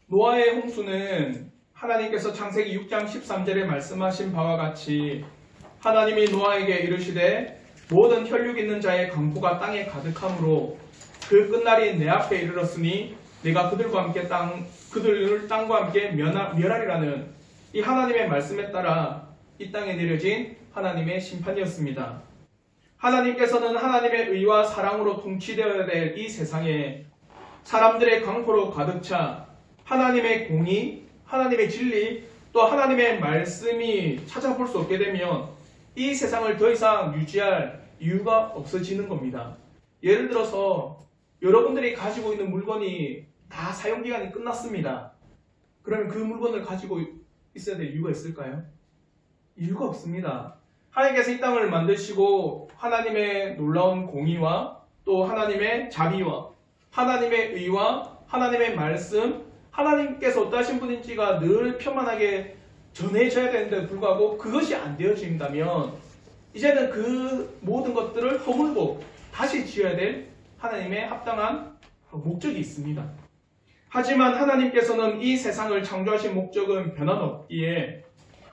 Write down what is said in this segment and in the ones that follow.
노아의 홍수는 하나님께서 창세기 6장 13절에 말씀하신 바와 같이 하나님이 노아에게 이르시되 모든 혈육 있는 자의 강포가 땅에 가득함으로 그 끝날이 내 앞에 이르렀으니 내가 그들과 함께 그들을 땅과 함께 멸하리라는 이 하나님의 말씀에 따라 이 땅에 내려진 하나님의 심판이었습니다. 하나님께서는 하나님의 의와 사랑으로 통치되어야 될 이 세상에 사람들의 강포로 가득 차 하나님의 공의, 하나님의 진리, 또 하나님의 말씀이 찾아볼 수 없게 되면 이 세상을 더 이상 유지할 이유가 없어지는 겁니다. 예를 들어서 여러분들이 가지고 있는 물건이 다 사용기간이 끝났습니다. 그러면 그 물건을 가지고 있어야 될 이유가 있을까요? 이유가 없습니다. 하나님께서 이 땅을 만드시고 하나님의 놀라운 공의와 또 하나님의 자비와 하나님의 의와 하나님의 말씀, 하나님께서 어떠하신 분인지가 늘 편만하게 전해져야 되는데 불구하고 그것이 안 되어진다면 이제는 그 모든 것들을 허물고 다시 지어야 될 하나님의 합당한 목적이 있습니다. 하지만 하나님께서는 이 세상을 창조하신 목적은 변함없기에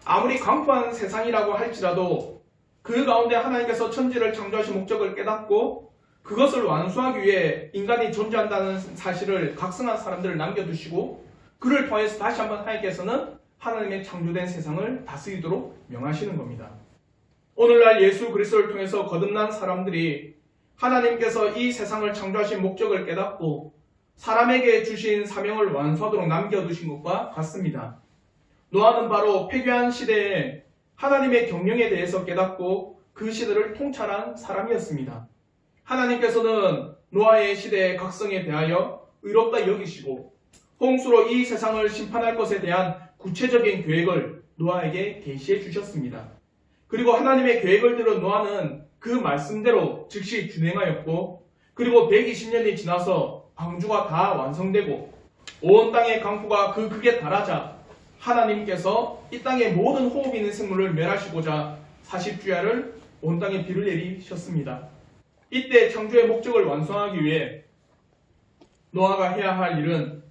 아무리 강포한 세상이라고 할지라도 그 가운데 하나님께서 천지를 창조하신 목적을 깨닫고 그것을 완수하기 위해 인간이 존재한다는 사실을 각성한 사람들을 남겨두시고 그를 통해서 다시 한번 하나님께서는 하나님의 창조된 세상을 다스리도록 명하시는 겁니다. 오늘날 예수 그리스도를 통해서 거듭난 사람들이 하나님께서 이 세상을 창조하신 목적을 깨닫고 사람에게 주신 사명을 완수하도록 남겨두신 것과 같습니다. 노아는 바로 폐교한 시대에 하나님의 경영에 대해서 깨닫고 그 시대를 통찰한 사람이었습니다. 하나님께서는 노아의 시대의 각성에 대하여 의롭다 여기시고 홍수로 이 세상을 심판할 것에 대한 구체적인 계획을 노아에게 계시해 주셨습니다. 그리고 하나님의 계획을 들은 노아는 그 말씀대로 즉시 준행하였고 그리고 120년이 지나서 방주가 다 완성되고 온 땅의 강포가 그 극에 달하자 하나님께서 이 땅의 모든 호흡 있는 생물을 멸하시고자 40주야를 온 땅에 비를 내리셨습니다. 이때 창조의 목적을 완성하기 위해 노아가 해야 할 일은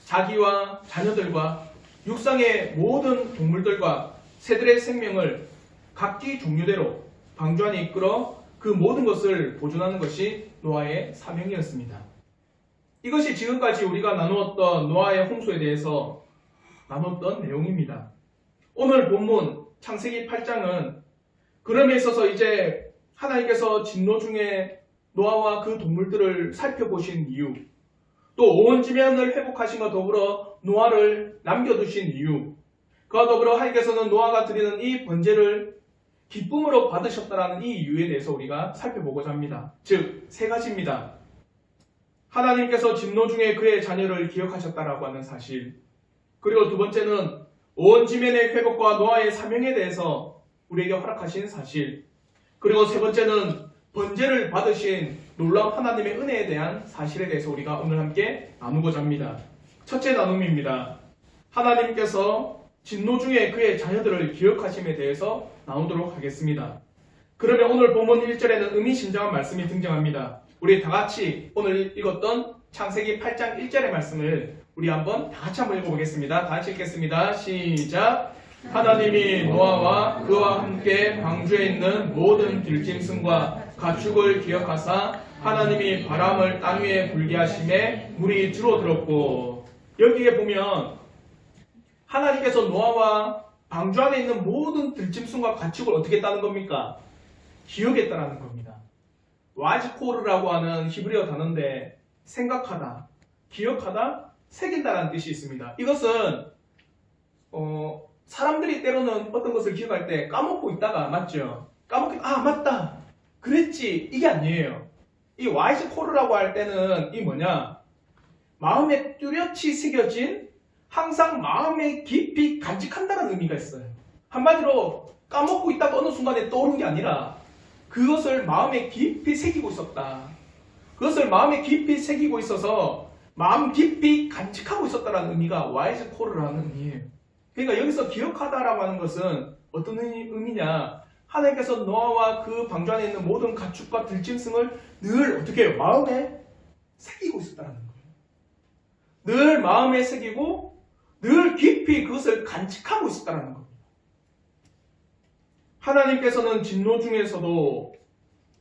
자기와 자녀들과 육상의 모든 동물들과 새들의 생명을 각기 종류대로 방주 안에 이끌어 그 모든 것을 보존하는 것이 노아의 사명이었습니다. 이것이 지금까지 우리가 나누었던 노아의 홍수에 대해서 나눴던 내용입니다. 오늘 본문 창세기 8장은 그럼에 있어서 이제 하나님께서 진노 중에 노아와 그 동물들을 살펴보신 이유, 또 온 지면을 회복하심과 더불어 노아를 남겨두신 이유, 그와 더불어 하나님께서는 노아가 드리는 이 번제를 기쁨으로 받으셨다라는 이 이유에 대해서 우리가 살펴보고자 합니다. 즉, 세 가지입니다. 하나님께서 진노 중에 그의 자녀를 기억하셨다라고 하는 사실, 그리고 두 번째는 온 지면의 회복과 노아의 사명에 대해서 우리에게 허락하신 사실, 그리고 세 번째는 번제를 받으신 놀라운 하나님의 은혜에 대한 사실에 대해서 우리가 오늘 함께 나누고자 합니다. 첫째 나눔입니다. 하나님께서 진노 중에 그의 자녀들을 기억하심에 대해서 나누도록 하겠습니다. 그러면 오늘 본문 1절에는 의미심장한 말씀이 등장합니다. 우리 다 같이 오늘 읽었던 창세기 8장 1절의 말씀을 우리 한번 다 같이 한번 읽어보겠습니다. 다 같이 읽겠습니다. 시작! 하나님이 노아와 그와 함께 방주에 있는 모든 들짐승과 가축을 기억하사 하나님이 바람을 땅 위에 불게 하심에 물이 줄어들었고, 여기에 보면 하나님께서 노아와 방주 안에 있는 모든 들짐승과 가축을 어떻게 했다는 겁니까? 기억했다는 겁니다. 와지코르라고 하는 히브리어 단어인데 생각하다, 기억하다, 새긴다라는 뜻이 있습니다. 이것은 사람들이 때로는 어떤 것을 기억할 때 까먹고 있다가, 맞죠? 맞다, 그랬지, 이게 아니에요. 이 와이즈코르라고 할 때는 이 뭐냐, 마음에 뚜렷이 새겨진, 항상 마음에 깊이 간직한다는 의미가 있어요. 한마디로 까먹고 있다가 어느 순간에 떠오른 게 아니라 그것을 마음에 깊이 새기고 있었다. 그것을 마음에 깊이 새기고 있어서 마음 깊이 간직하고 있었다는 의미가 와이즈코르라는 의미예요. 그러니까 여기서 기억하다라고 하는 것은 어떤 의미냐, 하나님께서 노아와 그 방주 안에 있는 모든 가축과 들짐승을 늘 어떻게 해요? 마음에 새기고 있었다는 거예요. 늘 마음에 새기고 늘 깊이 그것을 간직하고 있었다는 겁니다. 하나님께서는 진노 중에서도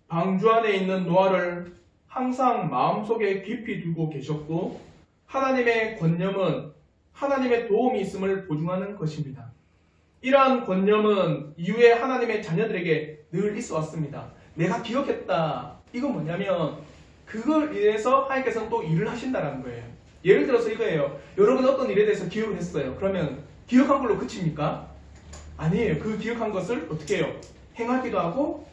방주 안에 있는 노아를 항상 마음속에 깊이 두고 계셨고 하나님의 권념은 하나님의 도움이 있음을 보증하는 것입니다. 이러한 권념은 이후에 하나님의 자녀들에게 늘 있어 왔습니다. 내가 기억했다. 이건 뭐냐면 그걸 인해서 하나님께서는 또 일을 하신다는 거예요. 예를 들어서 이거예요. 여러분 어떤 일에 대해서 기억을 했어요. 그러면 기억한 걸로 그칩니까? 아니에요. 그 기억한 것을 어떻게 해요? 행하기도 하고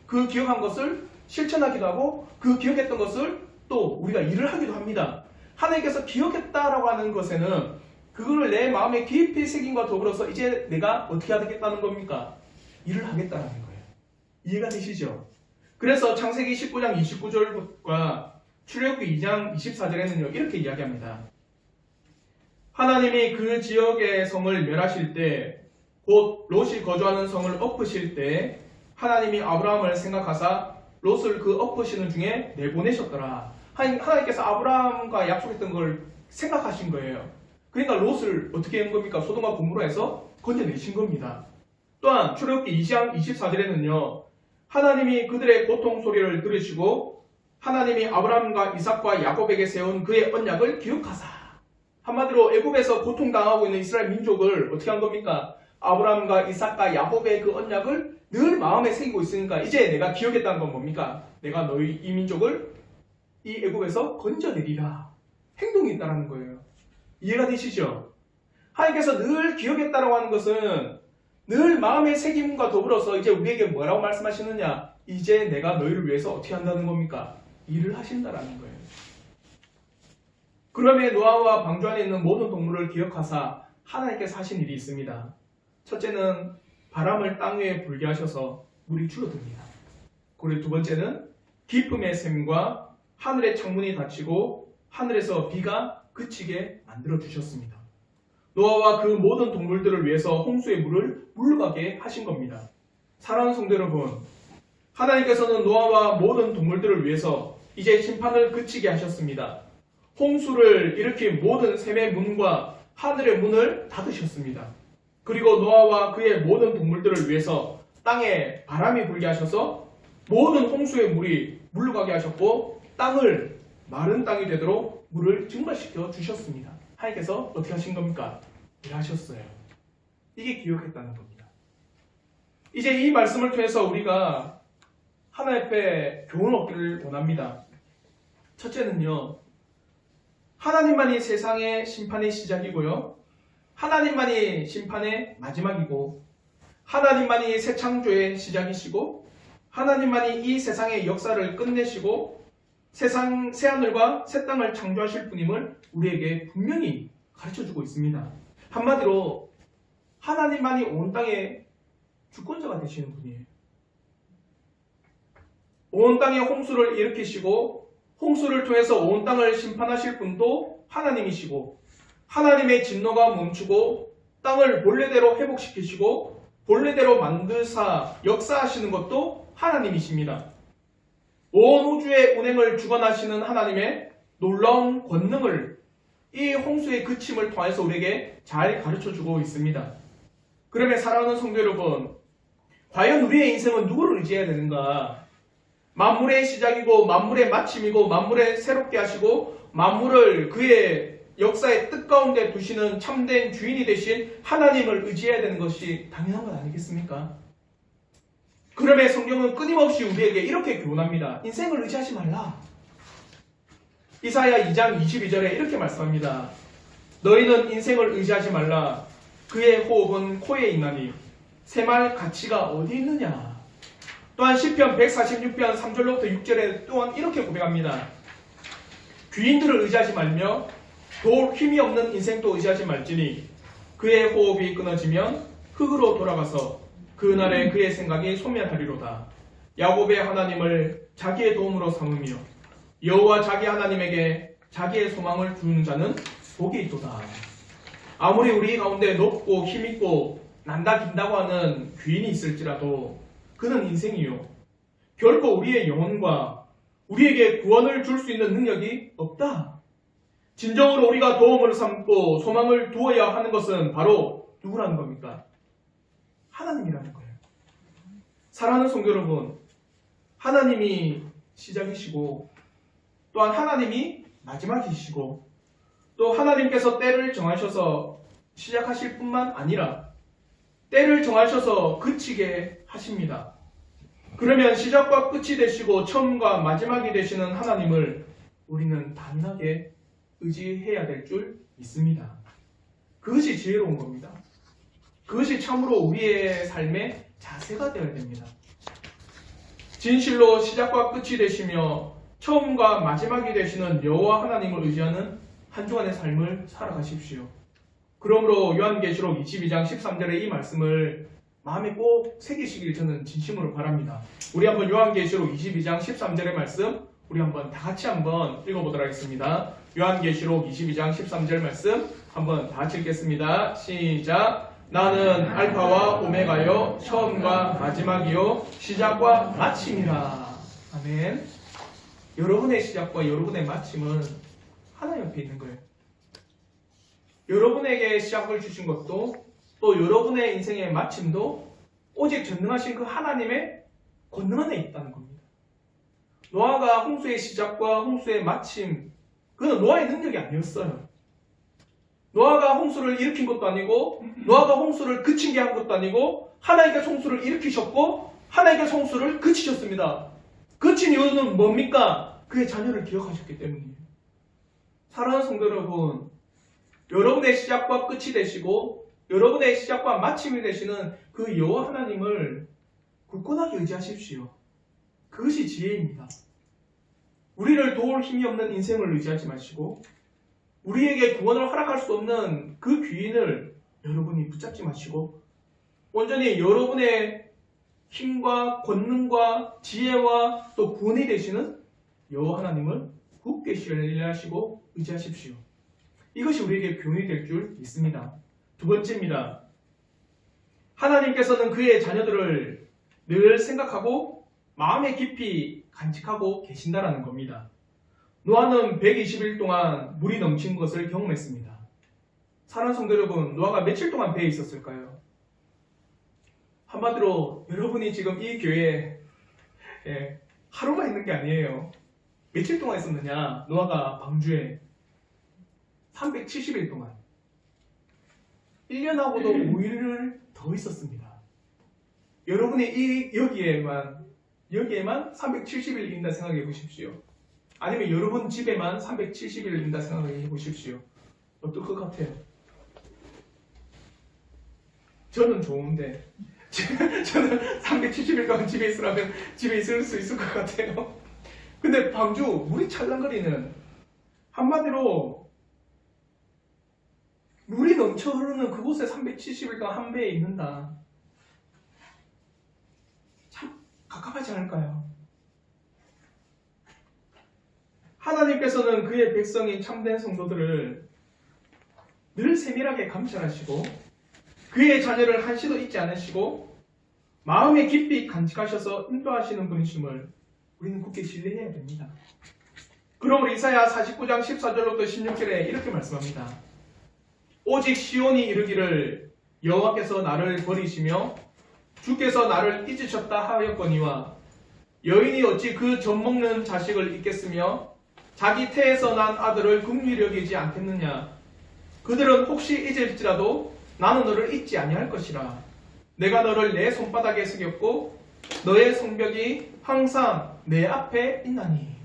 그 기억한 것을 실천하기도 하고 그 기억했던 것을 또 우리가 일을 하기도 합니다. 하나님께서 기억했다라고 하는 것에는 그거를 내 마음에 깊이 새김과 더불어서 이제 내가 어떻게 하겠다는 겁니까? 일을 하겠다는 거예요. 이해가 되시죠? 그래서 창세기 19장 29절과 출애굽기 2장 24절에는요 이렇게 이야기합니다. 하나님이 그 지역의 성을 멸하실 때 곧 롯이 거주하는 성을 엎으실 때 하나님이 아브라함을 생각하사 롯을 그 엎으시는 중에 내보내셨더라. 하나님께서 아브라함과 약속했던 걸 생각하신 거예요. 그러니까 롯을 어떻게 한 겁니까? 소돔과 고모라에서 건져내신 겁니다. 또한 출애굽기 2장 24절에는요. 하나님이 그들의 고통 소리를 들으시고 하나님이 아브라함과 이삭과 야곱에게 세운 그의 언약을 기억하사. 한마디로 애굽에서 고통당하고 있는 이스라엘 민족을 어떻게 한 겁니까? 아브라함과 이삭과 야곱의 그 언약을 늘 마음에 새기고 있으니까 이제 내가 기억했다는 건 뭡니까? 내가 너희 이 민족을 이 애굽에서 건져내리라. 행동이 있다는 거예요. 이해가 되시죠? 하나님께서 늘 기억했다라고 하는 것은 늘 마음의 새김과 더불어서 이제 우리에게 뭐라고 말씀하시느냐? 이제 내가 너희를 위해서 어떻게 한다는 겁니까? 일을 하신다라는 거예요. 그러면 노아와 방주 안에 있는 모든 동물을 기억하사 하나님께서 하신 일이 있습니다. 첫째는 바람을 땅 위에 불게 하셔서 물이 줄어듭니다. 그리고 두 번째는 기쁨의 샘과 하늘의 창문이 닫히고 하늘에서 비가 그치게 만들어 주셨습니다. 노아와 그 모든 동물들을 위해서 홍수의 물을 물러가게 하신 겁니다. 사랑하는 성도 여러분, 하나님께서는 노아와 모든 동물들을 위해서 이제 심판을 그치게 하셨습니다. 홍수를 일으킨 모든 샘의 문과 하늘의 문을 닫으셨습니다. 그리고 노아와 그의 모든 동물들을 위해서 땅에 바람이 불게 하셔서 모든 홍수의 물이 물러가게 하셨고 땅을 마른 땅이 되도록 물을 증발시켜 주셨습니다. 하나님께서 어떻게 하신 겁니까? 일하셨어요. 이게 기억했다는 겁니다. 이제 이 말씀을 통해서 우리가 하나님 앞에 교훈을 얻기를 원합니다. 첫째는요. 하나님만이 세상의 심판의 시작이고요. 하나님만이 심판의 마지막이고 하나님만이 새 창조의 시작이시고 하나님만이 이 세상의 역사를 끝내시고 세상 새하늘과 새 땅을 창조하실 분임을 우리에게 분명히 가르쳐주고 있습니다. 한마디로 하나님만이 온 땅의 주권자가 되시는 분이에요. 온 땅에 홍수를 일으키시고 홍수를 통해서 온 땅을 심판하실 분도 하나님이시고 하나님의 진노가 멈추고 땅을 본래대로 회복시키시고 본래대로 만드사 역사하시는 것도 하나님이십니다. 온 우주의 운행을 주관하시는 하나님의 놀라운 권능을 이 홍수의 그침을 통해서 우리에게 잘 가르쳐주고 있습니다. 그러면 사랑하는 성도 여러분, 과연 우리의 인생은 누구를 의지해야 되는가? 만물의 시작이고 만물의 마침이고 만물을 새롭게 하시고 만물을 그의 역사의 뜻 가운데 두시는 참된 주인이 되신 하나님을 의지해야 되는 것이 당연한 것 아니겠습니까? 그러면 성경은 끊임없이 우리에게 이렇게 교훈합니다. 인생을 의지하지 말라. 이사야 2장 22절에 이렇게 말씀합니다. 너희는 인생을 의지하지 말라. 그의 호흡은 코에 있나니 새말 가치가 어디 있느냐. 또한 시편 146편 3절로부터 6절에 또한 이렇게 고백합니다. 귀인들을 의지하지 말며 돌 힘이 없는 인생도 의지하지 말지니 그의 호흡이 끊어지면 흙으로 돌아가서 그날에 그의 생각이 소멸하리로다. 야곱의 하나님을 자기의 도움으로 삼으며 여호와 자기 하나님에게 자기의 소망을 두는 자는 복이 있도다. 아무리 우리 가운데 높고 힘있고 난다 긴다고 하는 귀인이 있을지라도 그는 인생이요. 결코 우리의 영혼과 우리에게 구원을 줄 수 있는 능력이 없다. 진정으로 우리가 도움을 삼고 소망을 두어야 하는 것은 바로 누구라는 겁니까? 하나님이라는 거예요. 사랑하는 성도 여러분, 하나님이 시작이시고 또한 하나님이 마지막이시고 또 하나님께서 때를 정하셔서 시작하실 뿐만 아니라 때를 정하셔서 그치게 하십니다. 그러면 시작과 끝이 되시고 처음과 마지막이 되시는 하나님을 우리는 단단하게 의지해야 될 줄 믿습니다. 그것이 지혜로운 겁니다. 그것이 참으로 우리의 삶의 자세가 되어야 됩니다. 진실로 시작과 끝이 되시며 처음과 마지막이 되시는 여호와 하나님을 의지하는 한 주간의 삶을 살아가십시오. 그러므로 요한계시록 22장 13절의 이 말씀을 마음에 꼭 새기시길 저는 진심으로 바랍니다. 우리 한번 요한계시록 22장 13절의 말씀 우리 한번 다 같이 한번 읽어보도록 하겠습니다. 요한계시록 22장 13절 말씀 한번 다 같이 읽겠습니다. 시작. 나는 알파와 오메가요 처음과 마지막이요 시작과 마침이라. 아멘. 여러분의 시작과 여러분의 마침은 하나님 옆에 있는 거예요. 여러분에게 시작을 주신 것도 또 여러분의 인생의 마침도 오직 전능하신 그 하나님의 권능 안에 있다는 겁니다. 노아가 홍수의 시작과 홍수의 마침, 그건 노아의 능력이 아니었어요. 노아가 홍수를 일으킨 것도 아니고 노아가 홍수를 그치게 한 것도 아니고 하나님께서 홍수를 일으키셨고 하나님께서 홍수를 그치셨습니다. 그친 이유는 뭡니까? 그의 자녀를 기억하셨기 때문이에요. 사랑하는 성도 여러분, 여러분의 시작과 끝이 되시고 여러분의 시작과 마침이 되시는 그 여호와 하나님을 굳건하게 의지하십시오. 그것이 지혜입니다. 우리를 도울 힘이 없는 인생을 의지하지 마시고 우리에게 구원을 허락할 수 없는 그 귀인을 여러분이 붙잡지 마시고 온전히 여러분의 힘과 권능과 지혜와 또 구원이 되시는 여호와 하나님을 굳게 신뢰하시고 의지하십시오. 이것이 우리에게 교훈이 될 줄 믿습니다. 두 번째입니다. 하나님께서는 그의 자녀들을 늘 생각하고 마음에 깊이 간직하고 계신다라는 겁니다. 노아는 120일 동안 물이 넘친 것을 경험했습니다. 사랑하는 성도 여러분, 노아가 며칠 동안 배에 있었을까요? 한마디로 여러분이 지금 이 교회에 하루만 있는 게 아니에요. 며칠 동안 있었느냐? 노아가 방주에 370일 동안 1년하고도 5일을 더 있었습니다. 여러분이 여기에만 370일 있다 생각해 보십시오. 아니면 여러분 집에만 370일 있다 생각해 보십시오. 어떨 것 같아요? 저는 좋은데 저는 370일 동안 집에 있으라면 집에 있을 수 있을 것 같아요. 근데 방주 물이 찰랑거리는, 한마디로 물이 넘쳐 흐르는 그곳에 370일 동안 한 배에 있는다. 참 갑갑하지 않을까요? 하나님께서는 그의 백성인 참된 성도들을 늘 세밀하게 감찰하시고 그의 자녀를 한시도 잊지 않으시고 마음에 깊이 간직하셔서 인도하시는 분이심을 우리는 굳게 신뢰해야 됩니다. 그러므로 이사야 49장 14절로부터 16절에 이렇게 말씀합니다. 오직 시온이 이르기를 여호와께서 나를 버리시며 주께서 나를 잊으셨다 하였거니와 여인이 어찌 그 젖먹는 자식을 잊겠으며 자기 태에서 난 아들을 긍휼히 여기지 않겠느냐. 그들은 혹시 잊을지라도 나는 너를 잊지 아니할 것이라. 내가 너를 내 손바닥에 새겼고 너의 성벽이 항상 내 앞에 있나니.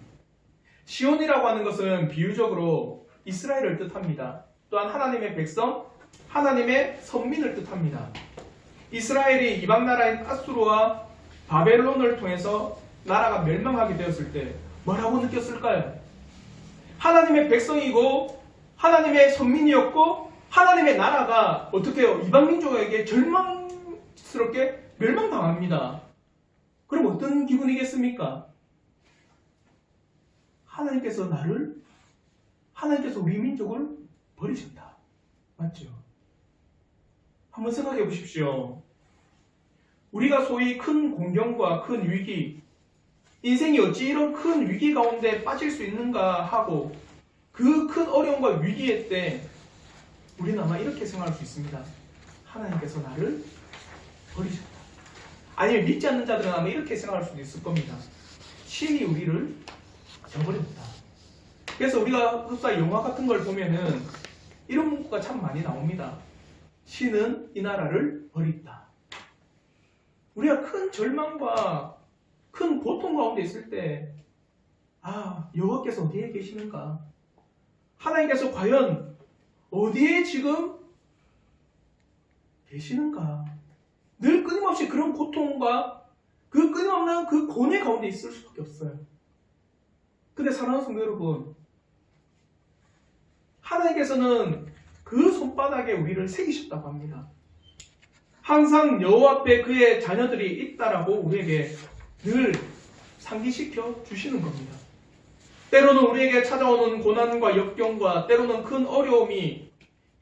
시온이라고 하는 것은 비유적으로 이스라엘을 뜻합니다. 또한 하나님의 백성, 하나님의 선민을 뜻합니다. 이스라엘이 이방 나라인 아수르와 바벨론을 통해서 나라가 멸망하게 되었을 때 뭐라고 느꼈을까요? 하나님의 백성이고 하나님의 선민이었고 하나님의 나라가 어떻게 해요? 이방 민족에게 절망스럽게 멸망당합니다. 그럼 어떤 기분이겠습니까? 하나님께서 우리 민족을 버리셨다. 맞죠? 한번 생각해 보십시오. 우리가 소위 큰 공경과 큰 위기, 인생이 어찌 이런 큰 위기 가운데 빠질 수 있는가 하고 그 큰 어려움과 위기의 때 우리는 아마 이렇게 생각할 수 있습니다. 하나님께서 나를 버리셨다. 아니면 믿지 않는 자들은 아마 이렇게 생각할 수도 있을 겁니다. 신이 우리를 저버렸다. 그래서 우리가 흡사 영화 같은 걸 보면은 이런 문구가 참 많이 나옵니다. 신은 이 나라를 버렸다. 우리가 큰 절망과 큰 고통 가운데 있을 때, 여호와께서 어디에 계시는가? 하나님께서 과연 어디에 지금 계시는가? 늘 끊임없이 그런 고통과 그 끊임없는 그 고뇌 가운데 있을 수밖에 없어요. 근데 사랑하는 성도 여러분, 하나님께서는 그 손바닥에 우리를 새기셨다고 합니다. 항상 여호와 앞에 그의 자녀들이 있다라고 우리에게 늘 상기시켜 주시는 겁니다. 때로는 우리에게 찾아오는 고난과 역경과 때로는 큰 어려움이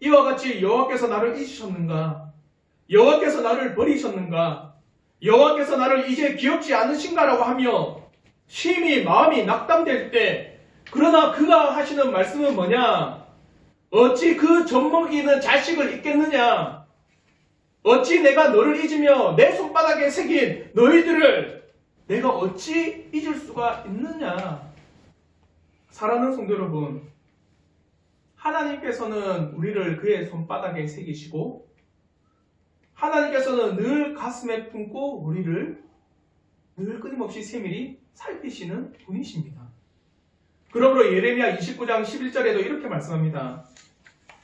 이와 같이 여호와께서 나를 잊으셨는가? 여호와께서 나를 버리셨는가? 여호와께서 나를 이제 기억지 않으신가라고 하며 심히 마음이 낙담될 때, 그러나 그가 하시는 말씀은 뭐냐? 어찌 그 젖먹이는 자식을 잊겠느냐? 어찌 내가 너를 잊으며 내 손바닥에 새긴 너희들을 내가 어찌 잊을 수가 있느냐? 사랑하는 성도 여러분, 하나님께서는 우리를 그의 손바닥에 새기시고 하나님께서는 늘 가슴에 품고 우리를 늘 끊임없이 세밀히 살피시는 분이십니다. 그러므로 예레미야 29장 11절에도 이렇게 말씀합니다.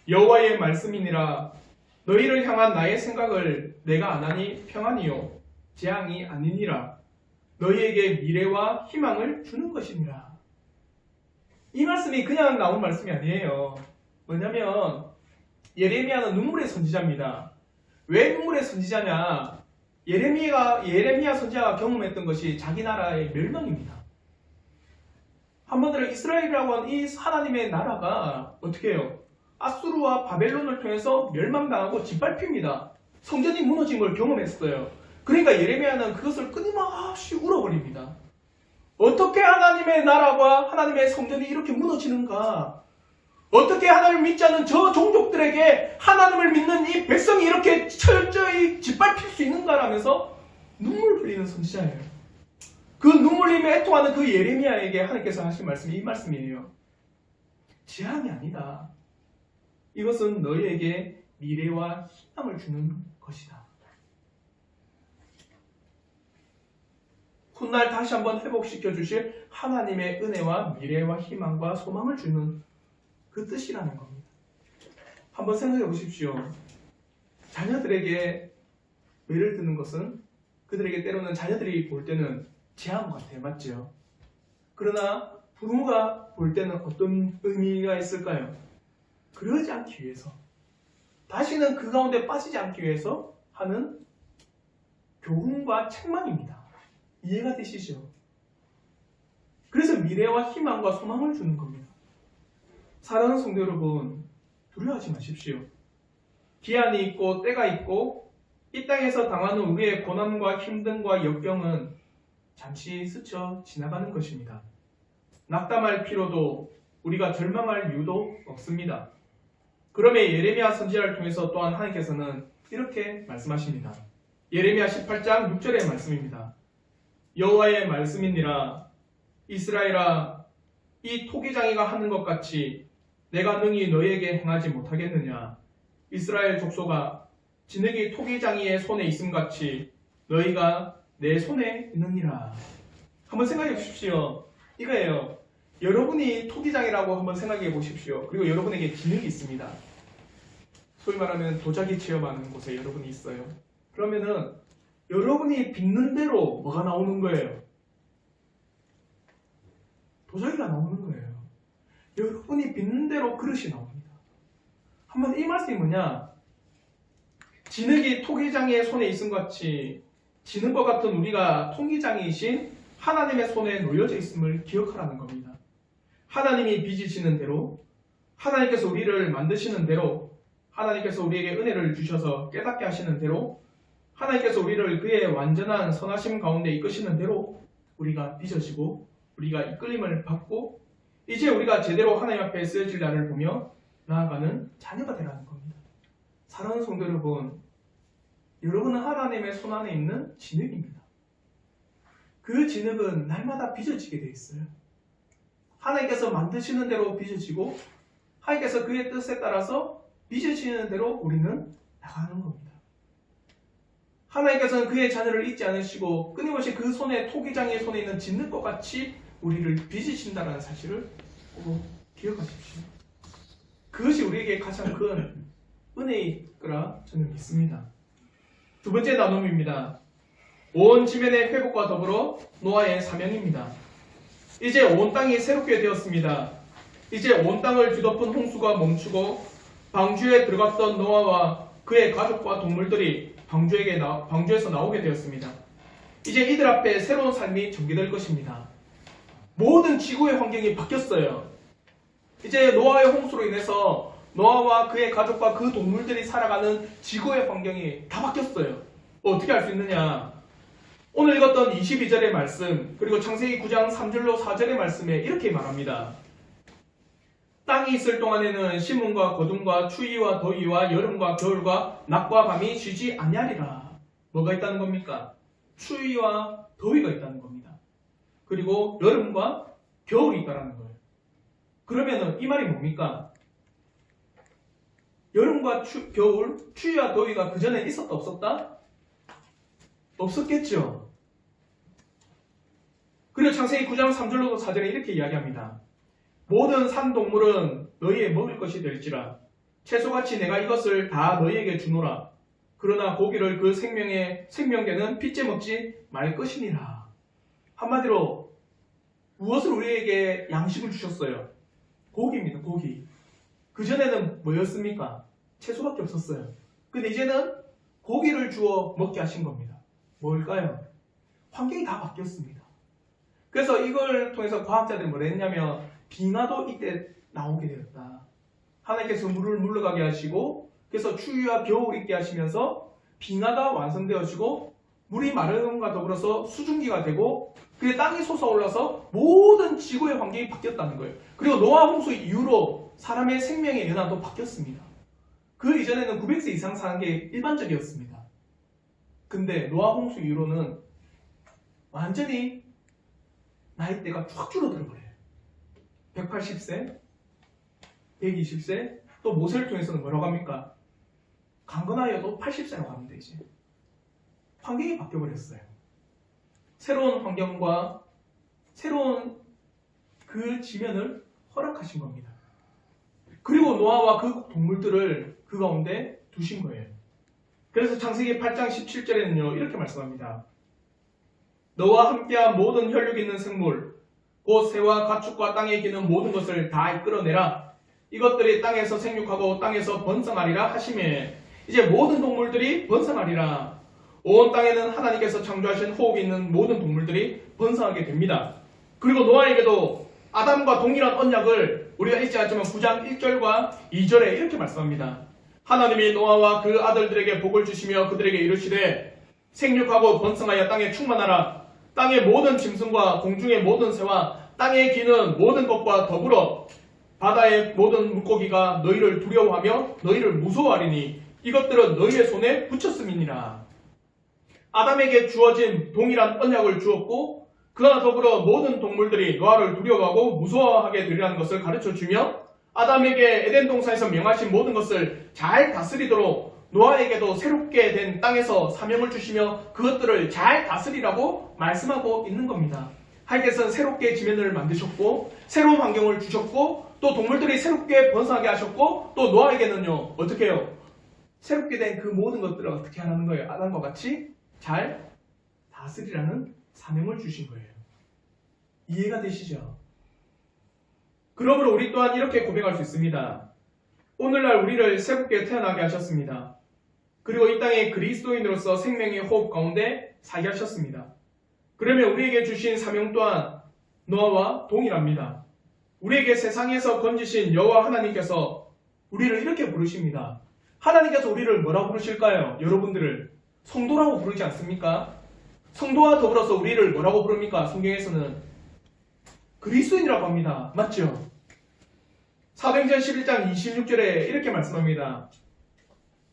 여호와의 말씀이니라. 너희를 향한 나의 생각을 내가 아나니 평안이요 재앙이 아니니라. 너희에게 미래와 희망을 주는 것이니라. 이 말씀이 그냥 나온 말씀이 아니에요. 뭐냐면 예레미야는 눈물의 선지자입니다. 왜 눈물의 선지자냐? 예레미야 선지자가 경험했던 것이 자기 나라의 멸망입니다. 한번들 이스라엘이라고 하는 이 하나님의 나라가 어떻게 해요? 아수르와 바벨론을 통해서 멸망당하고 짓밟힙니다. 성전이 무너진 걸 경험했어요. 그러니까 예레미야는 그것을 끊임없이 울어버립니다. 어떻게 하나님의 나라와 하나님의 성전이 이렇게 무너지는가? 어떻게 하나님을 믿지 않는 저 종족들에게 하나님을 믿는 이 백성이 이렇게 철저히 짓밟힐 수 있는가라면서 눈물 흘리는 선지자예요. 그 눈물 흘리며 애통하는 그 예레미야에게 하나님께서 하신 말씀이 이 말씀이에요. 재앙이 아니다. 이것은 너희에게 미래와 희망을 주는 것이다. 훗날 다시 한번 회복시켜 주실 하나님의 은혜와 미래와 희망과 소망을 주는 그 뜻이라는 겁니다. 한번 생각해 보십시오. 자녀들에게 매를 드는 것은 그들에게 때로는 자녀들이 볼 때는 재앙 같아요. 맞죠? 그러나 부모가 볼 때는 어떤 의미가 있을까요? 그러지 않기 위해서, 다시는 그 가운데 빠지지 않기 위해서 하는 교훈과 책망입니다. 이해가 되시죠? 그래서 미래와 희망과 소망을 주는 겁니다. 사랑하는 성도 여러분, 두려워하지 마십시오. 기한이 있고 때가 있고 이 땅에서 당하는 우리의 고난과 힘듦과 역경은 잠시 스쳐 지나가는 것입니다. 낙담할 필요도 우리가 절망할 이유도 없습니다. 그러면 예레미야 선지자를 통해서 또한 하나님께서는 이렇게 말씀하십니다. 예레미야 18장 6절의 말씀입니다. 여호와의 말씀이니라. 이스라엘아, 이 토기장이가 하는 것 같이 내가 능히 너희에게 행하지 못하겠느냐? 이스라엘 족속아, 진흙이 토기장이의 손에 있음같이 너희가 내 손에 있느니라. 한번 생각해 보십시오. 이거예요. 여러분이 토기장이라고 한번 생각해 보십시오. 그리고 여러분에게 진흙이 있습니다. 소위 말하면 도자기 체험하는 곳에 여러분이 있어요. 그러면은 여러분이 빚는 대로 뭐가 나오는 거예요? 도자기가 나오는 거예요. 여러분이 빚는 대로 그릇이 나옵니다. 한번 이 말씀이 뭐냐? 진흙이 토기장의 손에 있음 같이 진흙과 같은 우리가 통기장이신 하나님의 손에 놓여져 있음을 기억하라는 겁니다. 하나님이 빚으시는 대로, 하나님께서 우리를 만드시는 대로, 하나님께서 우리에게 은혜를 주셔서 깨닫게 하시는 대로, 하나님께서 우리를 그의 완전한 선하심 가운데 이끄시는 대로 우리가 빚어지고 우리가 이끌림을 받고 이제 우리가 제대로 하나님 앞에 쓰여질 날을 보며 나아가는 자녀가 되라는 겁니다. 사랑하는 성도 여러분, 여러분은 하나님의 손안에 있는 진흙입니다. 그 진흙은 날마다 빚어지게 되어 있어요. 하나님께서 만드시는 대로 빚어지고 하나님께서 그의 뜻에 따라서 빚으시는 대로 우리는 나가는 겁니다. 하나님께서는 그의 자녀를 잊지 않으시고 끊임없이 그 손에 토기장의 손에 있는 진흙과 같이 우리를 빚으신다는 사실을 꼭 기억하십시오. 그것이 우리에게 가장 큰 은혜일 거라 저는 믿습니다. 두 번째 나눔입니다. 온 지면의 회복과 더불어 노아의 사명입니다. 이제 온 땅이 새롭게 되었습니다. 이제 온 땅을 뒤덮은 홍수가 멈추고 방주에 들어갔던 노아와 그의 가족과 동물들이 방주에서 나오게 되었습니다. 이제 이들 앞에 새로운 삶이 전개될 것입니다. 모든 지구의 환경이 바뀌었어요. 이제 노아의 홍수로 인해서 노아와 그의 가족과 그 동물들이 살아가는 지구의 환경이 다 바뀌었어요. 어떻게 알 수 있느냐? 오늘 읽었던 22절의 말씀, 그리고 창세기 9장 3절로 4절의 말씀에 이렇게 말합니다. 땅이 있을 동안에는 심음과 거둠과 추위와 더위와 여름과 겨울과 낮과 밤이 쉬지 아니하리라. 뭐가 있다는 겁니까? 추위와 더위가 있다는 겁니다. 그리고 여름과 겨울이 있다는 거예요. 그러면은 이 말이 뭡니까? 여름과 겨울, 추위와 더위가 그 전에 있었다 없었다? 없었겠죠. 그리고 창세기 9장 3절로 4절에 이렇게 이야기합니다. 모든 산동물은 너희의 먹을 것이 될지라 채소같이 내가 이것을 다 너희에게 주노라. 그러나 고기를 그 생명계는 핏째 먹지 말 것이니라. 한마디로 무엇을 우리에게 양식을 주셨어요? 고기입니다. 고기. 그전에는 뭐였습니까? 채소밖에 없었어요. 근데 이제는 고기를 주어 먹게 하신 겁니다. 뭘까요? 환경이 다 바뀌었습니다. 그래서 이걸 통해서 과학자들이 뭐라 했냐면 빙하도 이때 나오게 되었다. 하나님께서 물을 물러가게 하시고 그래서 추위와 겨울 있게 하시면서 빙하가 완성되어지고 물이 마름과 더불어서 수증기가 되고 그 땅이 솟아올라서 모든 지구의 환경이 바뀌었다는 거예요. 그리고 노아 홍수 이후로 사람의 생명의 연화도 바뀌었습니다. 그 이전에는 900세 이상 사는 게 일반적이었습니다. 근데 노아 홍수 이후로는 완전히 나이대가 쫙 줄어들어 버려요. 180세, 120세, 또 모세를 통해서는 뭐라고 합니까? 강건하여도 80세라고 합니다. 이제 환경이 바뀌어버렸어요. 새로운 환경과 새로운 그 지면을 허락하신 겁니다. 그리고 노아와 그 동물들을 그 가운데 두신 거예요. 그래서 창세기 8장 17절에는요 이렇게 말씀합니다. 너와 함께한 모든 혈육 있는 생물 곧 새와 가축과 땅에 기는 모든 것을 다 이끌어내라. 이것들이 땅에서 생육하고 땅에서 번성하리라 하시매 이제 모든 동물들이 번성하리라. 온 땅에는 하나님께서 창조하신 호흡이 있는 모든 동물들이 번성하게 됩니다. 그리고 노아에게도 아담과 동일한 언약을 우리가 읽지 않지만 9장 1절과 2절에 이렇게 말씀합니다. 하나님이 노아와 그 아들들에게 복을 주시며 그들에게 이르시되 생육하고 번성하여 땅에 충만하라. 땅의 모든 짐승과 공중의 모든 새와 땅에 기는 모든 것과 더불어 바다의 모든 물고기가 너희를 두려워하며 너희를 무서워하리니 이것들은 너희의 손에 붙였음이니라. 아담에게 주어진 동일한 언약을 주었고 그와 더불어 모든 동물들이 노아를 두려워하고 무서워하게 되리라는 것을 가르쳐주며 아담에게 에덴 동산에서 명하신 모든 것을 잘 다스리도록 노아에게도 새롭게 된 땅에서 사명을 주시며 그것들을 잘 다스리라고 말씀하고 있는 겁니다. 하나님께서는 새롭게 지면을 만드셨고 새로운 환경을 주셨고 또 동물들이 새롭게 번성하게 하셨고 또 노아에게는요 어떻게 해요? 새롭게 된 그 모든 것들을 어떻게 하라는 거예요? 아담과 같이 잘 다스리라는 사명을 주신 거예요. 이해가 되시죠? 그러므로 우리 또한 이렇게 고백할 수 있습니다. 오늘날 우리를 새롭게 태어나게 하셨습니다. 그리고 이 땅에 그리스도인으로서 생명의 호흡 가운데 살게 하셨습니다. 그러면 우리에게 주신 사명 또한 노아와 동일합니다. 우리에게 세상에서 건지신 여호와 하나님께서 우리를 이렇게 부르십니다. 하나님께서 우리를 뭐라고 부르실까요? 여러분들을 성도라고 부르지 않습니까? 성도와 더불어서 우리를 뭐라고 부릅니까? 성경에서는 그리스도인이라고 합니다. 맞죠? 사도행전 11장 26절에 이렇게 말씀합니다.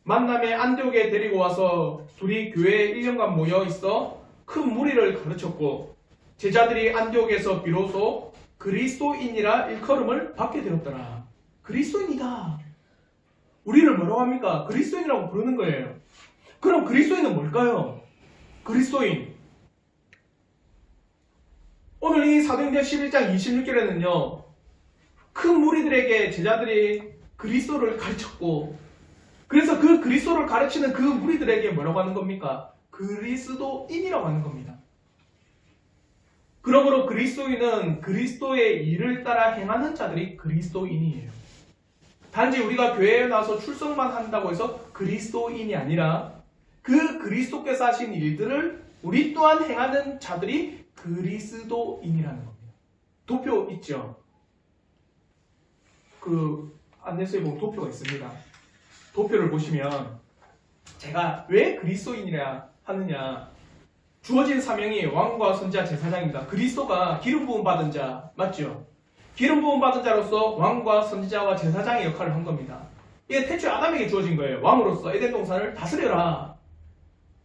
만남에 안디옥에 데리고 와서 둘이 교회에 1년간 모여 있어 큰 무리를 가르쳤고 제자들이 안디옥에서 비로소 그리스도인이라 일컬음을 받게 되었더라. 그리스도인이다. 우리를 뭐라고 합니까? 그리스도인이라고 부르는 거예요. 그럼 그리스도인은 뭘까요? 그리스도인. 오늘 이 사도행전 11장 26절에는요. 큰 무리들에게 제자들이 그리스도를 가르쳤고 그래서 그 그리스도를 가르치는 그 무리들에게 뭐라고 하는 겁니까? 그리스도인이라고 하는 겁니다. 그러므로 그리스도인은 그리스도의 일을 따라 행하는 자들이 그리스도인이에요. 단지 우리가 교회에 나와서 출석만 한다고 해서 그리스도인이 아니라 그 그리스도께서 하신 일들을 우리 또한 행하는 자들이 그리스도인이라는 겁니다. 도표 있죠? 그 안내서에 보면 도표가 있습니다. 도표를 보시면 제가 왜 그리스도인이라 하느냐, 주어진 사명이 왕과 선지자 제사장입니다. 그리스도가 기름 부음 받은 자 맞죠? 기름 부음 받은 자로서 왕과 선지자와 제사장의 역할을 한 겁니다. 이게 태초에 아담에게 주어진 거예요. 왕으로서 에덴 동산을 다스려라.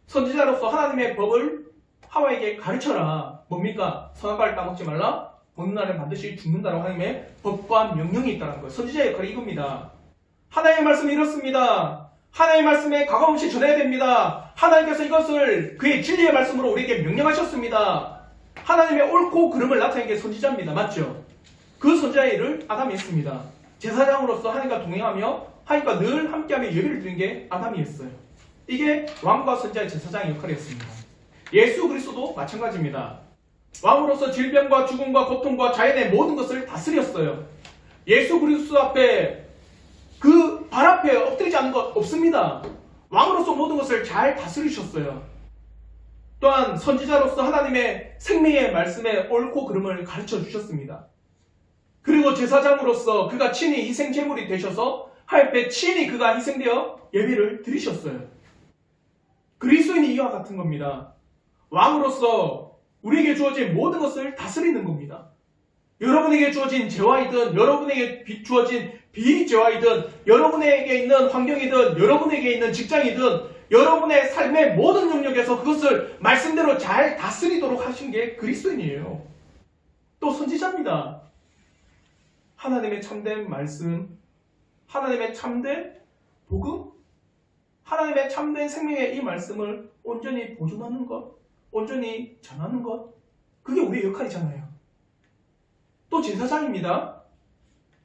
선지자로서 하나님의 법을 하와에게 가르쳐라. 뭡니까? 선악과를 따먹지 말라. 어느 날은 반드시 죽는다라고 하나님의 법과 명령이 있다는 거예요. 선지자의 역할이 이겁니다. 하나님의 말씀이 이렇습니다. 하나님의 말씀에 가감없이 전해야 됩니다. 하나님께서 이것을 그의 진리의 말씀으로 우리에게 명령하셨습니다. 하나님의 옳고 그름을 나타내는 게 선지자입니다. 맞죠? 그 선지자의 일을 아담이 했습니다. 제사장으로서 하나님과 동행하며 하나님과 늘 함께하며 예배를 드리는 게 아담이 했어요. 이게 왕과 선지자의 제사장의 역할이었습니다. 예수 그리스도도 마찬가지입니다. 왕으로서 질병과 죽음과 고통과 자연의 모든 것을 다스렸어요. 예수 그리스도 앞에 그 발 앞에 엎드리지 않는 것 없습니다. 왕으로서 모든 것을 잘 다스리셨어요. 또한 선지자로서 하나님의 생명의 말씀에 옳고 그름을 가르쳐 주셨습니다. 그리고 제사장으로서 그가 친히 희생 제물이 되셔서 하나님께 친히 그가 희생되어 예배를 드리셨어요. 그리스도인이 이와 같은 겁니다. 왕으로서 우리에게 주어진 모든 것을 다스리는 겁니다. 여러분에게 주어진 재화이든 여러분에게 주어진 비재화이든 여러분에게 있는 환경이든 여러분에게 있는 직장이든 여러분의 삶의 모든 영역에서 그것을 말씀대로 잘 다스리도록 하신 게 그리스도인이에요. 또 선지자입니다. 하나님의 참된 말씀, 하나님의 참된 복음, 하나님의 참된 생명의 이 말씀을 온전히 보존하는 것, 온전히 전하는 것, 그게 우리의 역할이잖아요. 또 제사장입니다.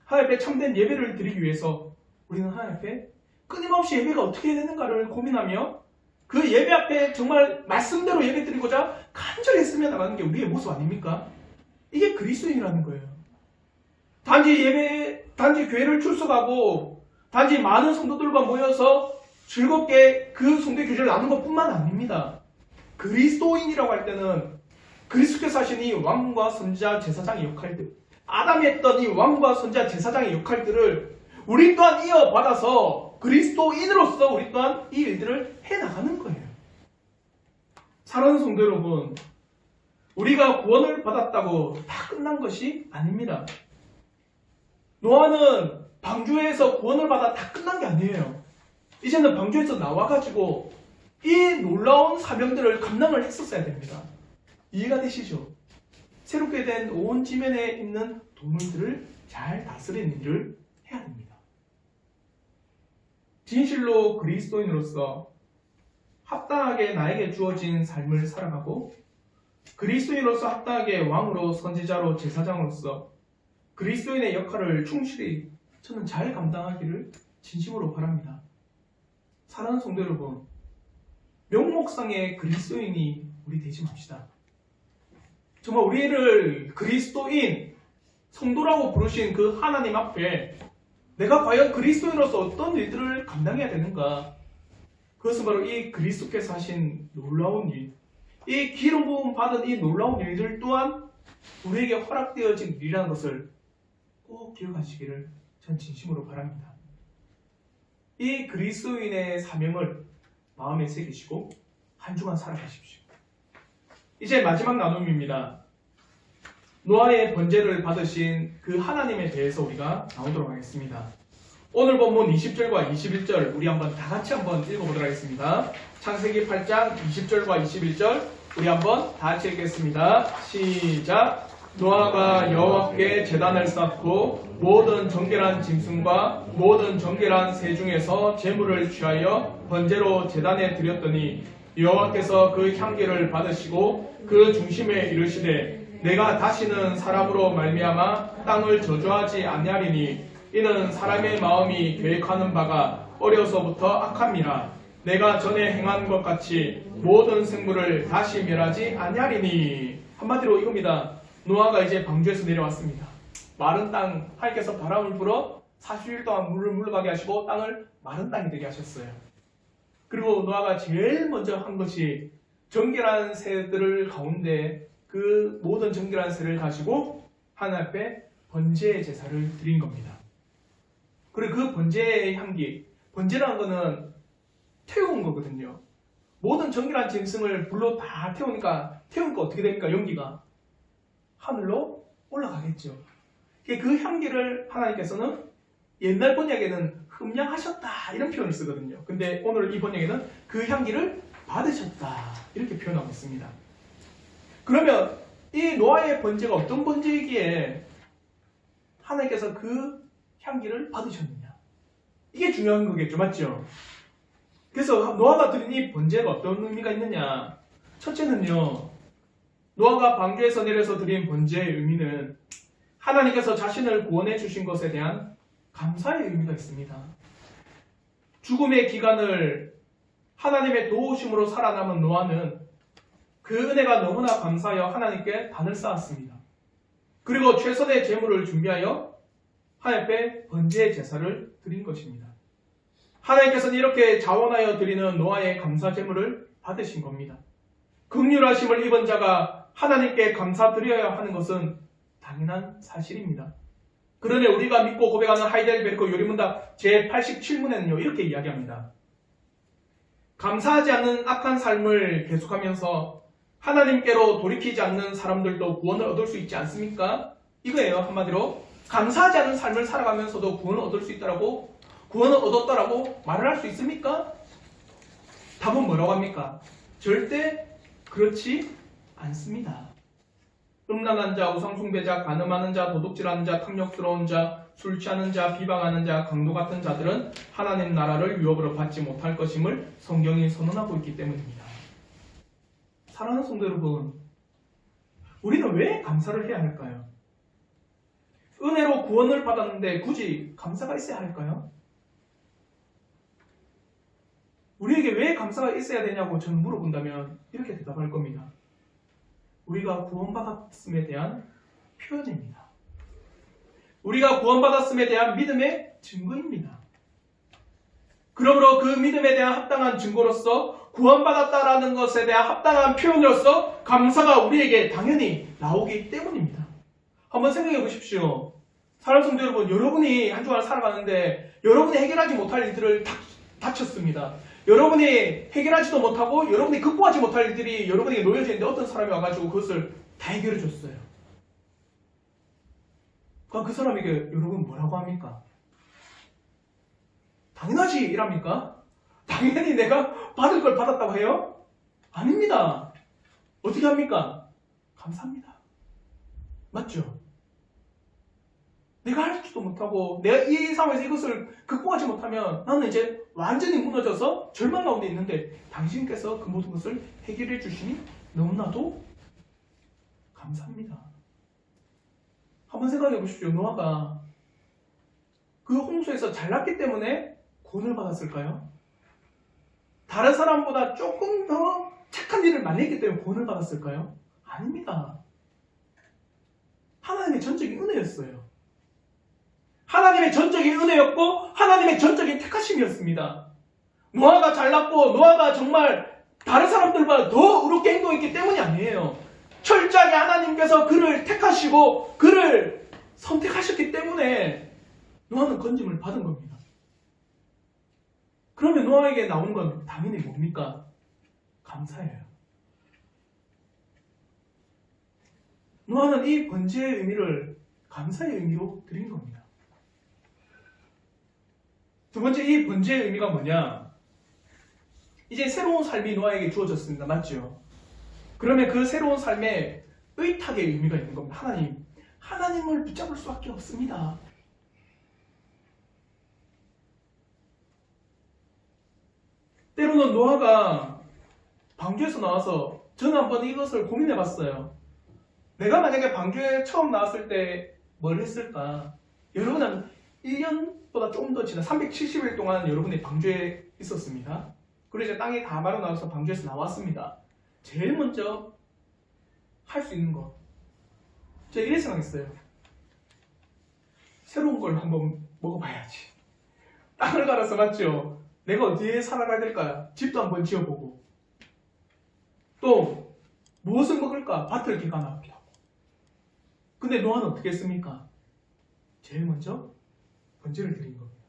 하나님 앞에 참된 예배를 드리기 위해서 우리는 하나님 앞에 끊임없이 예배가 어떻게 해야 되는가를 고민하며 그 예배 앞에 정말 말씀대로 예배 드리고자 간절히 쓰며 나가는 게 우리의 모습 아닙니까? 이게 그리스도인이라는 거예요. 단지 교회를 출석하고 단지 많은 성도들과 모여서 즐겁게 그 성도의 교제를 나누는 것뿐만 아닙니다. 그리스도인이라고 할 때는 그리스도께서 하신 이 왕과 선지자 제사장의 역할들, 아담이 했던 이 왕과 선지자 제사장의 역할들을 우리 또한 이어받아서 그리스도인으로서 우리 또한 이 일들을 해나가는 거예요. 사랑하는 성도 여러분, 우리가 구원을 받았다고 다 끝난 것이 아닙니다. 노아는 방주에서 구원을 받아 다 끝난 게 아니에요. 이제는 방주에서 나와가지고 이 놀라운 사명들을 감당을 했었어야 됩니다. 이해가 되시죠? 새롭게 된 온 지면에 있는 동물들을 잘 다스리는 일을 해야 됩니다. 진실로 그리스도인으로서 합당하게 나에게 주어진 삶을 살아가고 그리스도인으로서 합당하게 왕으로 선지자로 제사장으로서 그리스도인의 역할을 충실히 저는 잘 감당하기를 진심으로 바랍니다. 사랑하는 성도 여러분, 명목상의 그리스도인이 우리 되지 맙시다. 정말 우리를 그리스도인, 성도라고 부르신 그 하나님 앞에 내가 과연 그리스도인으로서 어떤 일들을 감당해야 되는가? 그것은 바로 이 그리스도께서 하신 놀라운 일, 이 기름 부음 받은 이 놀라운 일들 또한 우리에게 허락되어진 일이라는 것을 꼭 기억하시기를 전 진심으로 바랍니다. 이 그리스도인의 사명을 마음에 새기시고 한 주간 살아가십시오. 이제 마지막 나눔입니다. 노아의 번제를 받으신 그 하나님에 대해서 우리가 나오도록 하겠습니다. 오늘 본문 20절과 21절 우리 한번 다 같이 한번 읽어보도록 하겠습니다. 창세기 8장 20절과 21절 우리 한번 다 같이 읽겠습니다. 시작. 노아가 여호와께 제단을 쌓고 모든 정결한 짐승과 모든 정결한 새 중에서 제물을 취하여 번제로 제단에 드렸더니 여호와께서 그 향기를 받으시고 그 중심에 이르시되 내가 다시는 사람으로 말미암아 땅을 저주하지 아니하리니 이는 사람의 마음이 계획하는 바가 어려서부터 악함이라 내가 전에 행한 것 같이 모든 생물을 다시 멸하지 아니하리니. 한마디로 이겁니다. 노아가 이제 방주에서 내려왔습니다. 마른 땅, 하나님께서 바람을 불어 40일 동안 물을 물러가게 하시고 땅을 마른 땅이 되게 하셨어요. 그리고 노아가 제일 먼저 한 것이 정결한 새들 가운데 그 모든 정결한 새를 가지고 하나님 앞에 번제의 제사를 드린 겁니다. 그리고 그 번제의 향기, 번제라는 거는 태운 거거든요. 모든 정결한 짐승을 불로 다 태우니까 어떻게 됩니까? 연기가 하늘로 올라가겠죠. 그 향기를 하나님께서는 옛날 번역에는 흠양하셨다 이런 표현을 쓰거든요. 근데 오늘 이 번역에는 그 향기를 받으셨다 이렇게 표현하고 있습니다. 그러면 이 노아의 번제가 어떤 번제이기에 하나님께서 그 향기를 받으셨느냐, 이게 중요한 거겠죠. 맞죠? 그래서 노아가 드린 이 번제가 어떤 의미가 있느냐, 첫째는요, 노아가 방주에서 내려서 드린 번제의 의미는 하나님께서 자신을 구원해 주신 것에 대한 감사의 의미가 있습니다. 죽음의 기간을 하나님의 도우심으로 살아남은 노아는 그 은혜가 너무나 감사하여 하나님께 단을 쌓았습니다. 그리고 최선의 제물을 준비하여 하나님 앞에 번제의 제사를 드린 것입니다. 하나님께서는 이렇게 자원하여 드리는 노아의 감사 제물을 받으신 겁니다. 긍휼하심을 입은 자가 하나님께 감사드려야 하는 것은 당연한 사실입니다. 그러나 우리가 믿고 고백하는 하이델베르크 요리문답 제87문에는요 이렇게 이야기합니다. 감사하지 않는 악한 삶을 계속하면서 하나님께로 돌이키지 않는 사람들도 구원을 얻을 수 있지 않습니까? 이거예요. 한마디로 감사하지 않는 삶을 살아가면서도 구원을 얻을 수 있다라고, 구원을 얻었다라고 말을 할 수 있습니까? 답은 뭐라고 합니까? 절대 그렇지 않습니다. 음란한 자, 우상숭배자, 간음하는 자, 도둑질하는 자, 탐욕스러운 자, 술 취하는 자, 비방하는 자, 강도 같은 자들은 하나님 나라를 유업으로 받지 못할 것임을 성경이 선언하고 있기 때문입니다. 사랑하는 성도 여러분, 우리는 왜 감사를 해야 할까요? 은혜로 구원을 받았는데 굳이 감사가 있어야 할까요? 우리에게 왜 감사가 있어야 되냐고 저는 물어본다면 이렇게 대답할 겁니다. 우리가 구원받았음에 대한 표현입니다. 우리가 구원받았음에 대한 믿음의 증거입니다. 그러므로 그 믿음에 대한 합당한 증거로서 구원받았다라는 것에 대한 합당한 표현으로서 감사가 우리에게 당연히 나오기 때문입니다. 한번 생각해 보십시오. 사랑하는 성도 여러분, 여러분이 한 주간을 살아가는데 여러분이 해결하지 못할 일들을 닥쳤습니다. 여러분이 해결하지도 못하고 여러분이 극복하지 못할 일들이 여러분에게 놓여져 있는데 어떤 사람이 와가지고 그것을 다 해결해 줬어요. 그럼 그 사람에게 여러분 뭐라고 합니까? 당연하지 이랍니까? 당연히 내가 받을 걸 받았다고 해요? 아닙니다. 어떻게 합니까? 감사합니다. 맞죠? 내가 할지도 못하고 내가 이 상황에서 이것을 극복하지 못하면 나는 이제 완전히 무너져서 절망 가운데 있는데 당신께서 그 모든 것을 해결해 주시니 너무나도 감사합니다. 한번 생각해 보십시오. 노아가 그 홍수에서 잘났기 때문에 구원을 받았을까요? 다른 사람보다 조금 더 착한 일을 많이 했기 때문에 구원을 받았을까요? 아닙니다. 하나님의 전적인 은혜였어요. 하나님의 전적인 은혜였고 하나님의 전적인 택하심이었습니다. 노아가 잘났고 노아가 정말 다른 사람들보다 더 의롭게 행동했기 때문이 아니에요. 철저하게 하나님께서 그를 택하시고 그를 선택하셨기 때문에 노아는 건짐을 받은 겁니다. 그러면 노아에게 나오는 건 당연히 뭡니까? 감사예요. 노아는 이 번제의 의미를 감사의 의미로 드린 겁니다. 두 번째, 이 번제의 의미가 뭐냐? 이제 새로운 삶이 노아에게 주어졌습니다. 맞죠? 그러면 그 새로운 삶에 의탁의 의미가 있는 겁니다. 하나님을 붙잡을 수밖에 없습니다. 때로는 노아가 방주에서 나와서 저는 한번 이것을 고민해 봤어요. 내가 만약에 방주에 처음 나왔을 때 뭘 했을까? 여러분은 1년보다 조금 더 지난 370일 동안 여러분이 방주에 있었습니다. 그리고 이제 땅이 다 마르고 나서 방주에서 나왔습니다. 제일 먼저 할 수 있는 것, 제가 이렇게 생각했어요. 새로운 걸 한번 먹어봐야지. 땅을 갈아서, 맞죠? 내가 어디에 살아가야 될까? 집도 한번 지어보고, 또 무엇을 먹을까? 밭을 기가나기도 하고. 근데 노아는 어떻게 했습니까? 제일 먼저 번제를 드린 겁니다.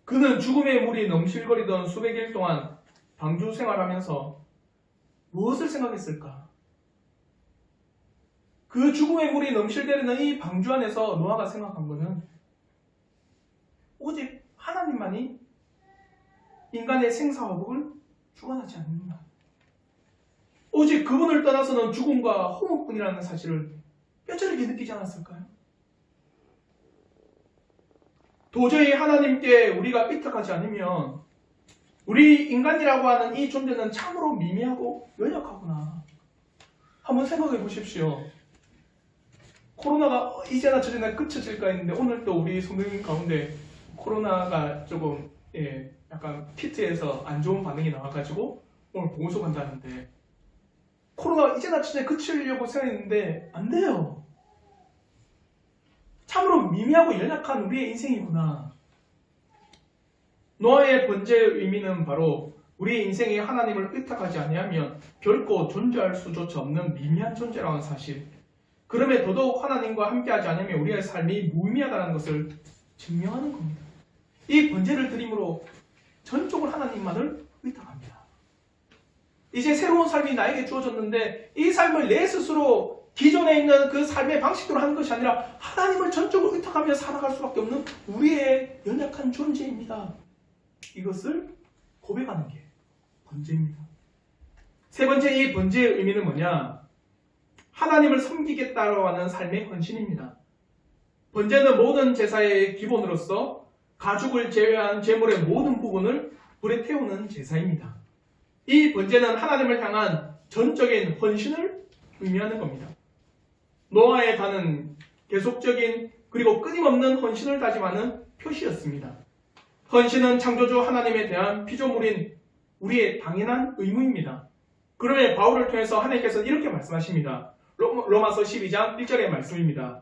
그는 죽음의 물이 넘실거리던 수백 일 동안 방주 생활하면서 무엇을 생각했을까? 그 죽음의 물이 넘실대는 이 방주 안에서 노아가 생각한 것은 오직 하나님만이 인간의 생사화복을 주관하지 않는다. 오직 그분을 떠나서는 죽음과 호흡뿐이라는 사실을 뼈저리게 느끼지 않았을까요? 도저히 하나님께 우리가 의탁하지 않으면 우리 인간이라고 하는 이 존재는 참으로 미미하고 연약하구나. 한번 생각해 보십시오. 코로나가 이제나 저제나 그쳐질까 했는데 오늘 또 우리 성도님 가운데 코로나가 조금 약간 키트에서 안 좋은 반응이 나와가지고 오늘 보고서 간다는데, 코로나가 이제나 저제나 그치려고 생각했는데 안 돼요. 참으로 미미하고 연약한 우리의 인생이구나. 노아의 번제의 의미는 바로 우리의 인생에 하나님을 의탁하지 아니하면 결코 존재할 수조차 없는 미미한 존재라는 사실, 그럼에 더더욱 하나님과 함께하지 않으면 우리의 삶이 무의미하다는 것을 증명하는 겁니다. 이 번제를 드림으로 전적으로 하나님만을 의탁합니다. 이제 새로운 삶이 나에게 주어졌는데 이 삶을 내 스스로 기존에 있는 그 삶의 방식대로 하는 것이 아니라 하나님을 전적으로 의탁하며 살아갈 수밖에 없는 우리의 연약한 존재입니다. 이것을 고백하는 게 번제입니다. 세 번째, 이 번제의 의미는 뭐냐? 하나님을 섬기겠다고 하는 삶의 헌신입니다. 번제는 모든 제사의 기본으로서 가축을 제외한 제물의 모든 부분을 불에 태우는 제사입니다. 이 번제는 하나님을 향한 전적인 헌신을 의미하는 겁니다. 노아의 단은 계속적인 그리고 끊임없는 헌신을 다짐하는 표시였습니다. 헌신은 창조주 하나님에 대한 피조물인 우리의 당연한 의무입니다. 그러면 바울을 통해서 하나님께서는 이렇게 말씀하십니다. 로마서 12장 1절의 말씀입니다.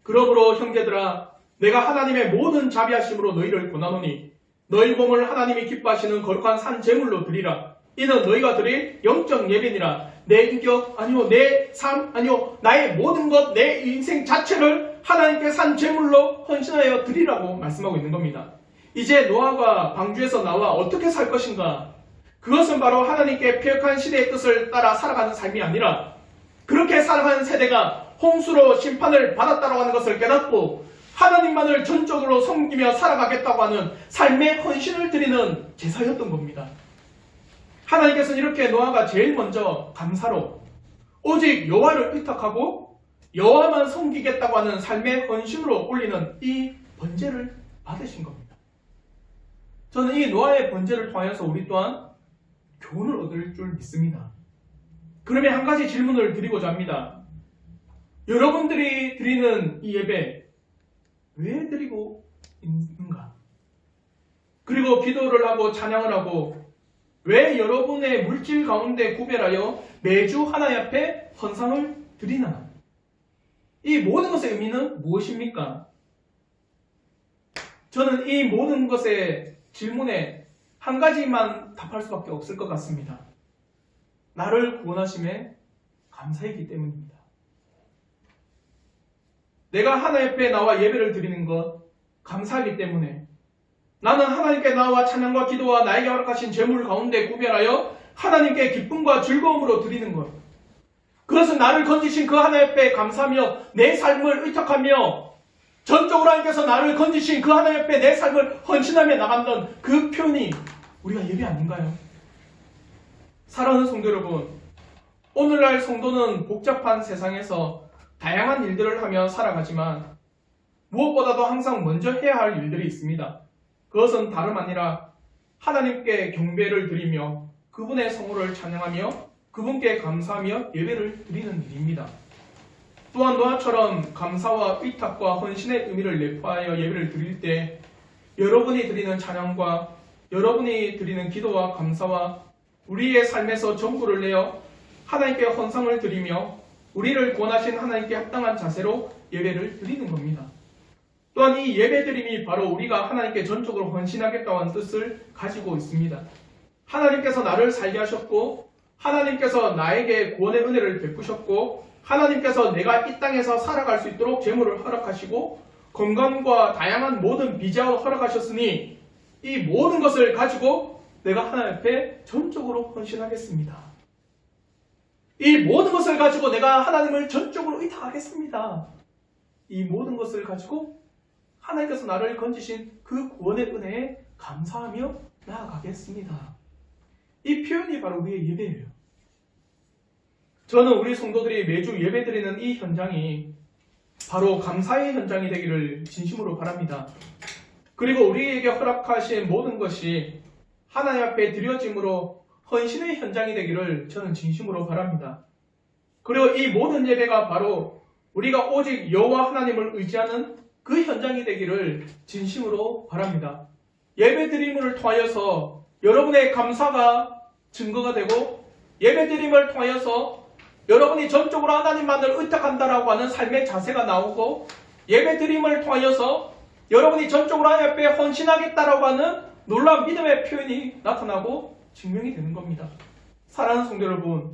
그러므로 형제들아, 내가 하나님의 모든 자비하심으로 너희를 권하노니 너희 몸을 하나님이 기뻐하시는 거룩한 산 제물로 드리라. 이는 너희가 드릴 영적 예배니라. 내 인격 아니요, 내 삶 아니요, 나의 모든 것, 내 인생 자체를 하나님께 산 제물로 헌신하여 드리라고 말씀하고 있는 겁니다. 이제 노아가 방주에서 나와 어떻게 살 것인가? 그것은 바로 하나님께 폐역한 시대의 뜻을 따라 살아가는 삶이 아니라 그렇게 살아가는 세대가 홍수로 심판을 받았다고 하는 것을 깨닫고 하나님만을 전적으로 섬기며 살아가겠다고 하는 삶의 헌신을 드리는 제사였던 겁니다. 하나님께서는 이렇게 노아가 제일 먼저 감사로 오직 여호와를 의탁하고 여호와만 섬기겠다고 하는 삶의 헌신으로 올리는 이 번제를 받으신 겁니다. 저는 이 노아의 번제를 통하여서 우리 또한 교훈을 얻을 줄 믿습니다. 그러면 한 가지 질문을 드리고자 합니다. 여러분들이 드리는 이 예배 왜 드리고 있는가? 그리고 기도를 하고 찬양을 하고 왜 여러분의 물질 가운데 구별하여 매주 하나님 앞에 헌상을 드리나? 이 모든 것의 의미는 무엇입니까? 저는 이 모든 것의 질문에 한 가지만 답할 수밖에 없을 것 같습니다. 나를 구원하심에 감사이기 때문입니다. 내가 하나님 앞에 나와 예배를 드리는 것 감사하기 때문에 나는 하나님께 나와 찬양과 기도와 나에게 허락하신 재물 가운데 구별하여 하나님께 기쁨과 즐거움으로 드리는 것, 그것은 나를 건지신 그 하나님 앞에 감사하며 내 삶을 의탁하며 전적으로 하나님께서 나를 건지신 그 하나님 앞에 내 삶을 헌신하며 나간다는 그 표현이 우리가 예배 아닌가요? 사랑하는 성도 여러분, 오늘날 성도는 복잡한 세상에서 다양한 일들을 하며 살아가지만 무엇보다도 항상 먼저 해야 할 일들이 있습니다. 그것은 다름 아니라 하나님께 경배를 드리며 그분의 성호를 찬양하며 그분께 감사하며 예배를 드리는 일입니다. 또한 노아처럼 감사와 의탁과 헌신의 의미를 내포하여 예배를 드릴 때 여러분이 드리는 찬양과 여러분이 드리는 기도와 감사와 우리의 삶에서 전부를 내어 하나님께 헌상을 드리며 우리를 구원하신 하나님께 합당한 자세로 예배를 드리는 겁니다. 또한 이 예배드림이 바로 우리가 하나님께 전적으로 헌신하겠다는 뜻을 가지고 있습니다. 하나님께서 나를 살게 하셨고 하나님께서 나에게 구원의 은혜를 베푸셨고 하나님께서 내가 이 땅에서 살아갈 수 있도록 재물을 허락하시고 건강과 다양한 모든 비자を허락하셨으니 이 모든 것을 가지고 내가 하나님 앞에 전적으로 헌신하겠습니다. 이 모든 것을 가지고 내가 하나님을 전적으로 의탁하겠습니다. 이 모든 것을 가지고 하나님께서 나를 건지신 그 구원의 은혜에 감사하며 나아가겠습니다. 이 표현이 바로 우리의 예배예요. 저는 우리 성도들이 매주 예배드리는 이 현장이 바로 감사의 현장이 되기를 진심으로 바랍니다. 그리고 우리에게 허락하신 모든 것이 하나님 앞에 드려짐으로 헌신의 현장이 되기를 저는 진심으로 바랍니다. 그리고 이 모든 예배가 바로 우리가 오직 여호와 하나님을 의지하는 그 현장이 되기를 진심으로 바랍니다. 예배드림을 통하여서 여러분의 감사가 증거가 되고 예배드림을 통하여서 여러분이 전적으로 하나님만을 의탁한다라고 하는 삶의 자세가 나오고 예배드림을 통하여서 여러분이 전적으로 하나님 앞에 헌신하겠다라고 하는 놀라운 믿음의 표현이 나타나고 증명이 되는 겁니다. 사랑하는 성도 여러분,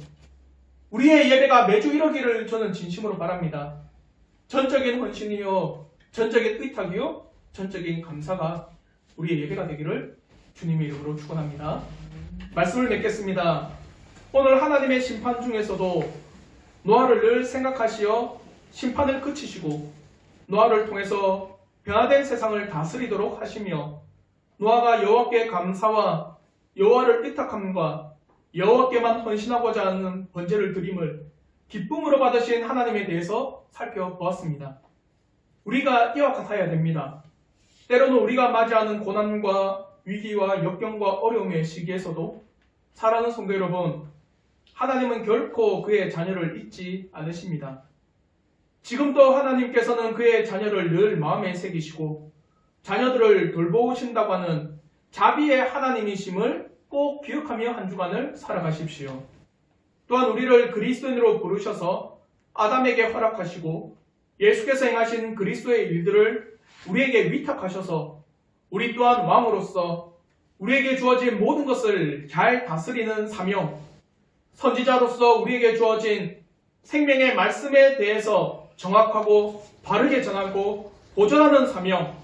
우리의 예배가 매주 이러기를 저는 진심으로 바랍니다. 전적인 헌신이요, 전적인 의탁이요, 전적인 감사가 우리의 예배가 되기를 주님의 이름으로 축원합니다. 말씀을 맺겠습니다. 오늘 하나님의 심판 중에서도 노아를 늘 생각하시어 심판을 그치시고 노아를 통해서 변화된 세상을 다스리도록 하시며 노아가 여호와께 감사와 여호와를 의탁함과 여호와께만 헌신하고자 하는 번제를 드림을 기쁨으로 받으신 하나님에 대해서 살펴보았습니다. 우리가 이와 같아야 됩니다. 때로는 우리가 맞이하는 고난과 위기와 역경과 어려움의 시기에서도 사랑하는 성도 여러분, 하나님은 결코 그의 자녀를 잊지 않으십니다. 지금도 하나님께서는 그의 자녀를 늘 마음에 새기시고 자녀들을 돌보신다고 하는 자비의 하나님이심을 꼭 기억하며 한 주간을 살아가십시오. 또한 우리를 그리스도인으로 부르셔서 아담에게 허락하시고 예수께서 행하신 그리스도의 일들을 우리에게 위탁하셔서 우리 또한 왕으로서 우리에게 주어진 모든 것을 잘 다스리는 사명, 선지자로서 우리에게 주어진 생명의 말씀에 대해서 정확하고 바르게 전하고 보존하는 사명,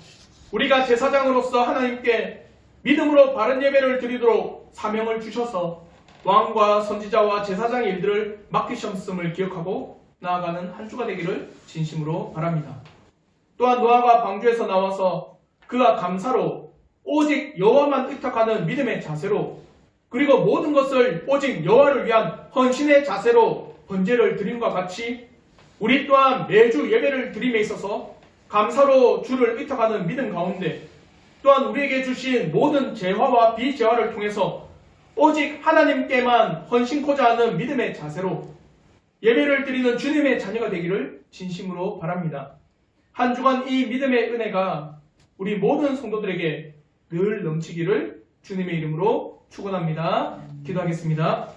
우리가 제사장으로서 하나님께 믿음으로 바른 예배를 드리도록 사명을 주셔서 왕과 선지자와 제사장의 일들을 맡기셨음을 기억하고 나아가는 한 주가 되기를 진심으로 바랍니다. 또한 노아가 방주에서 나와서 그가 감사로 오직 여호와만 의탁하는 믿음의 자세로 그리고 모든 것을 오직 여호와를 위한 헌신의 자세로 번제를 드림과 같이 우리 또한 매주 예배를 드림에 있어서 감사로 주를 의탁하는 믿음 가운데 또한 우리에게 주신 모든 재화와 비재화를 통해서 오직 하나님께만 헌신코자 하는 믿음의 자세로 예배를 드리는 주님의 자녀가 되기를 진심으로 바랍니다. 한 주간 이 믿음의 은혜가 우리 모든 성도들에게 늘 넘치기를 주님의 이름으로 축원합니다. 기도하겠습니다.